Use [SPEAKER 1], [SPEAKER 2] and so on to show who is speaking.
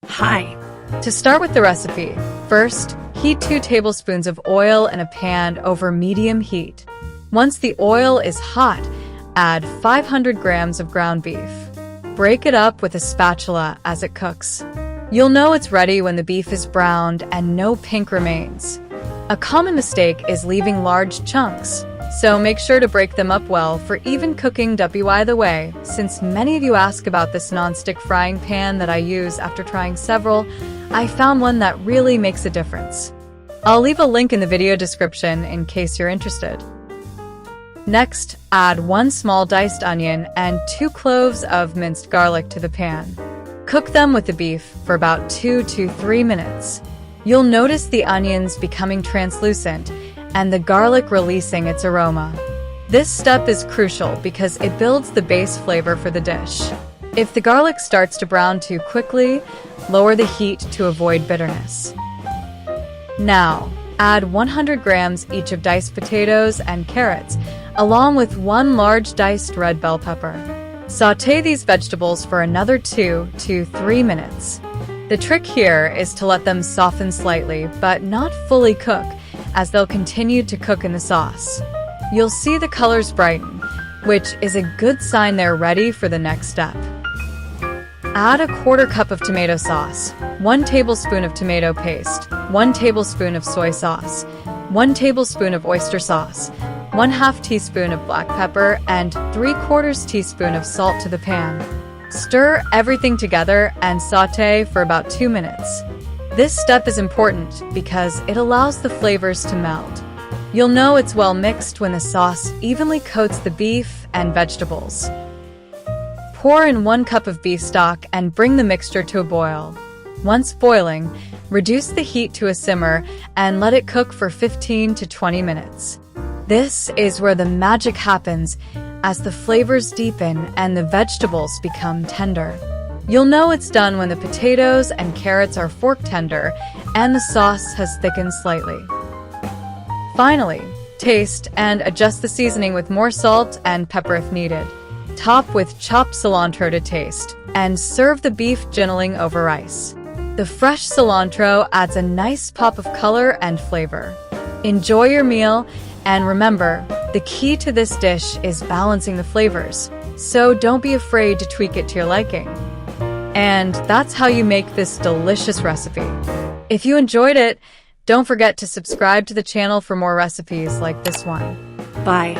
[SPEAKER 1] Hi.
[SPEAKER 2] To start with the recipe, first, heat 2 tablespoons of oil in a pan over medium heat. Once the oil is hot, add 500 grams of ground beef. Break it up with a spatula as it cooks. You'll know it's ready when the beef is browned and no pink remains. A common mistake is leaving large chunks, so make sure to break them up well for even cooking. By the way, since many of you ask about this non-stick frying pan that I use after trying several, I found one that really makes a difference. I'll leave a link in the video description in case you're interested. Next, add 1 small diced onion and 2 cloves of minced garlic to the pan. Cook them with the beef for about 2 to 3 minutes. You'll notice the onions becoming translucent and the garlic releasing its aroma. This step is crucial because it builds the base flavor for the dish. If the garlic starts to brown too quickly, lower the heat to avoid bitterness. Now, add 100 grams each of diced potatoes and carrots, along with 1 large diced red bell pepper. Sauté these vegetables for another 2 to 3 minutes. The trick here is to let them soften slightly, but not fully cook, as they'll continue to cook in the sauce. You'll see the colors brighten, which is a good sign they're ready for the next step. Add a 1/4 cup of tomato sauce, 1 tablespoon of tomato paste, 1 tablespoon of soy sauce, 1 tablespoon of oyster sauce, 1/2 teaspoon of black pepper, and 3/4 teaspoon of salt to the pan. Stir everything together and sauté for about 2 minutes. This step is important because it allows the flavors to melt. You'll know it's well mixed when the sauce evenly coats the beef and vegetables. Pour in 1 cup of beef stock and bring the mixture to a boil. Once boiling, reduce the heat to a simmer and let it cook for 15 to 20 minutes. This is where the magic happens as the flavors deepen and the vegetables become tender. You'll know it's done when the potatoes and carrots are fork tender and the sauce has thickened slightly. Finally, taste and adjust the seasoning with more salt and pepper if needed. Top with chopped cilantro to taste, and serve the beef giniling over rice. The fresh cilantro adds a nice pop of color and flavor. Enjoy your meal, and remember, the key to this dish is balancing the flavors, so don't be afraid to tweak it to your liking. And that's how you make this delicious recipe. If you enjoyed it, don't forget to subscribe to the channel for more recipes like this one.
[SPEAKER 1] Bye.